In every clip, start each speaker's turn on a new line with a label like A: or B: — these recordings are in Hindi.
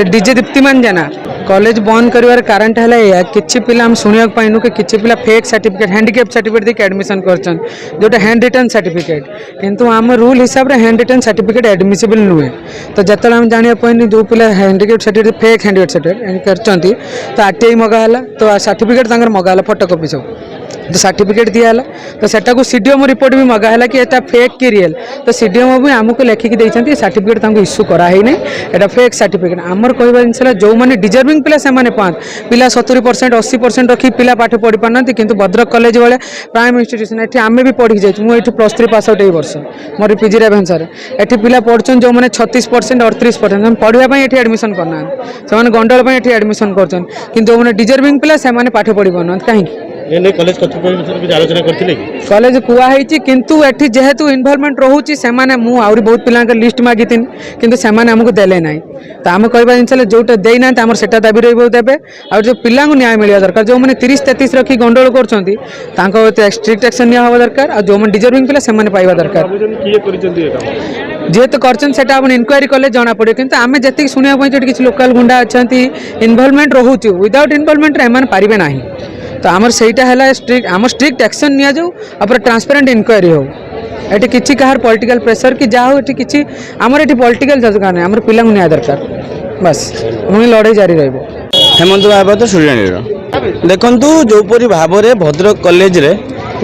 A: डीजे दीप्तिमान जेना कॉलेज बंद कर कारण है कि पिला हम शुणा पाइनु कि किसी पिला फेक सर्टिफिकेट हैंडिकैप सर्टिफिकेट देके एडमिशन करछन जोटा हैंड रिटन सर्टिफिकेट किंतु आम रूल हिसाब रे हैंड रिटन सर्टिफिकेट एडमिसिबल नुहे तो जिते हम जाना पाइनि जो पिला handicap certificate fake handicap certificate करछंती तो आरटीआई मगाला तो सर्टिफिकेट मगाला फोटोकॉपी सब तो सर्टिफिकेट दिया तो सेटा को सीडीएम रिपोर्ट भी मगाला कि एटा फेक कि रियल तो सीडीएम भी आमको लेखिक देते सर्टिफिकेट इश्यू कराई एटा फेक सर्टिफिकेट आमर कह जिन जो मैंने डिजर्विंग पिला से पाँच पिला 70% 80% रखी पिला पाठ पढ़ी पारना किंतु भद्रक कॉलेज वाले प्राइम इंस्टीट्यूशन ये आम भी पढ़ी जाइए मुझे +3 पास आउट वर्ष मोर पीजी रेभेन्सा ये पिला पढ़ुन जो मैंने 36% 38% पढ़ाई ये एडमिशन करना से गंडल ये एडमिशन कर जो मैंने डिजर्विंग पिला से पाठ पढ़ी पारना कहीं
B: कॉलेज आलोचना करथिले कि
A: कॉलेज कुआई किंतु एठी जेहेतु इन्वॉल्वमेंट रोची से मु आउरी बहुत पिला लिस्ट मागिथिन किंतु से आमको देले ना तो आम कहवा जिन जोटा देना आम सेटा दाबी रही देवे आ जो पिला न्याय मिलवा दरकार जो मैंने 30-33 रखी गंडोल कर स्ट्रिक्ट एक्शन निया हवा दरकार आ जो मैंने डिजर्विंग पिला से पाइबा दरकार जेहेतु कर इनक्वारी कले जना पड़े कि आम जी शुणा किसी लोकल गुंडा अच्छा इन्वॉल्वमेंट रोचे विदाउट इन्वॉल्वमेंट एम पारे ना तो आमर सेटा है स्ट्रिक्ट आम स्ट्रिक्ट एक्शन नि जाऊ ट्रांसपेरेंट इनक्वारी हो ये किसी कहार पॉलिटिकल प्रेशर कि जहाँ ये किसी आमर ये पॉलिटिकल जजगार नहीं आमर पिला न्याय दरकार बस मुझे लड़ाई जारी रही
C: हेमंत महापात्र सूर्याणी देखु जोपरी भाव में भद्रक कॉलेज रे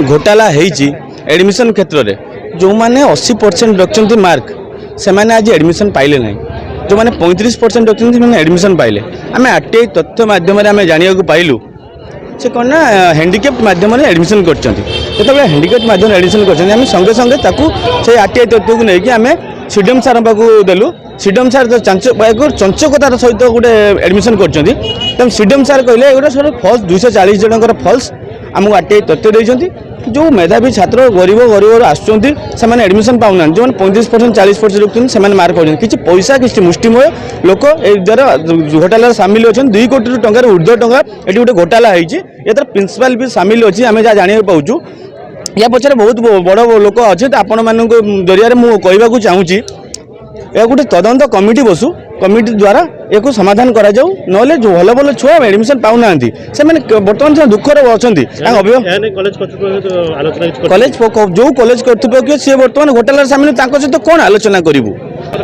C: घोटाला होती एडमिशन क्षेत्र में जो मैंने 80% रखते मार्क से मैंने आज एडमिशन पाइले ना जो मैंने 35% रखते मैंने एडमिशन पाइले आम आरटीआई तथ्य मध्यम जाना पाइलु से कौन ना हैंडिकैप माध्यम एडमिशन करते हैंडिकैप माध्यम एडमिशन कर संगे संगे से आरटीआई तथ्य को लेकिन आम सीडीएम सार पाक देलु सीडीएम सार चंचकतार सहित गोटे एडमिशन कर सीडीएम सार कहले गोटे सब फल्स 240 जनकर फल्स आमको आरटीआई तथ्य देते जो मेधावी छात्र गरीब गरीब आसुँच एडमिशन पाऊना जो 35% 40% रखते हैं मार्क कर किसी पैसा किसी मुष्टिमय लोक द्वारा घोटाला सामिल अच्छा 2 कोटी टंकार ऊर्ध्व टंका ये गोटे घोटाला होती प्रिंसिपाल भी सामिल अच्छी आम जहाँ जाना पाचु या पचर बहुत बड़ लोक अच्छे आपण मान जरिया मुझे चाहूँगी यह गोटे तदंत कमिटी बसु कमिटी द्वारा एक समाधान करा जाऊ नले जो भल भल छुआ एडमिशन पाऊना से बर्तमान से दुखर अच्छा कॉलेज जो कॉलेज कर्तृपक्ष सी बर्तमान घोटाला सामिल सहित कौन आलोचना करूँ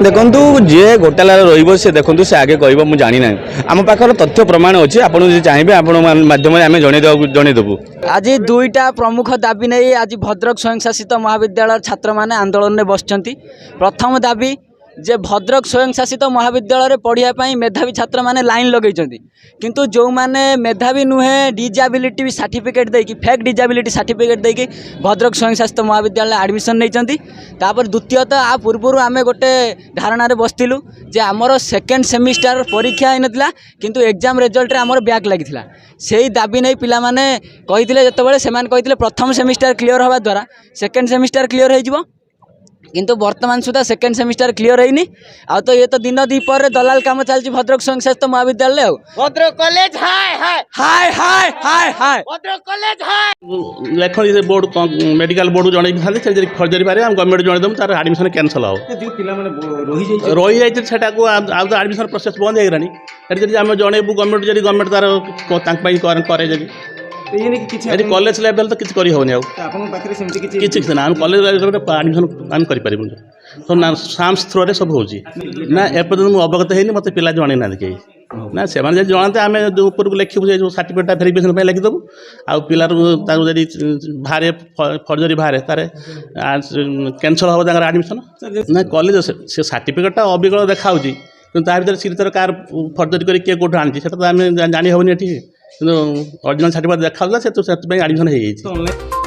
C: देखु जी घोटाला रे देखो से आगे कह मुझे जानी ना आम पाखर तथ्य प्रमाण अच्छे आपड़ चाहिए आपण माध्यम आम जनईदेबू
D: आज 2टा प्रमुख दाबी नहीं आज भद्रक स्वयंशासित महाविद्यालय छात्र मैंने आंदोलन में बसचंती प्रथम दाबी जे भद्रक स्वयंशासित महाविद्यालय पढ़ाई मेधावी छात्र मैंने लाइन लगे किंतु जो मैंने मेधावी नुहे डिजाबिलिटी सर्टिफिकेट देकी फेक डिजाबिलिटी सर्टिफिकेट देकी भद्रक स्वयंशासित महाविद्यालय एडमिशन नहीं द्वितीयतः आ पूर्व आम गोटे धारणा बसलु जे आमर सेकेंड सेमिस्टर परीक्षा होता किंतु एग्जाम रिजल्ट रे आमर बैक लगी से ही दाबी नहीं पिला माने कही जो प्रथम सेमिस्टर क्लीयर हवा द्वारा सेकेंड सेमिस्टर क्लीयर हो किंतु वर्तमान सुधा सेकेंड सेमिस्टर क्लीयर है आ तो ये तो दिन दीपर दलाल काम चलती भद्रक स्वयंशासित महाविद्यालय
E: भद्रक कॉलेज हाय हाय
D: हाय हाय हाय हाय
E: भद्रक कॉलेज हाय
B: लेख बोर्ड मेडिकल बोर्ड जन था फर्जरी पारे गवर्नमेंट जनईदेमु तार एडमिशन कैंसल हो रही जाए एडमिशन प्रोसेस बंद हो गलानी आम जनईबू गवर्नमेंट जब गवर्नमेंट तार करे कॉलेज लेवल तो किसी करनी किसी ना कॉलेज लेवल एडमिशन आम करें तो ना साम्स थ्रो सब हो ना एपर्तंत मुझे अवगत है मत पिला जन ना कहीं ना से जानते आम जो ऊपर को लिखू जो सर्टिफिकेट भेरिफिकेशन लिखिदेबू आ पिलार बाहर फर्जरी बाहर तार कैंसल हम तक एडमिशन ना कॉलेज से सर्टिफिकेटा अविकल देखा कि भर सीधे कार फर्जरी कर किए कौट आनी तो आम जानी हेनी ये ओरिजिनल सर्टिफिकेट देखा से एडमिशन हो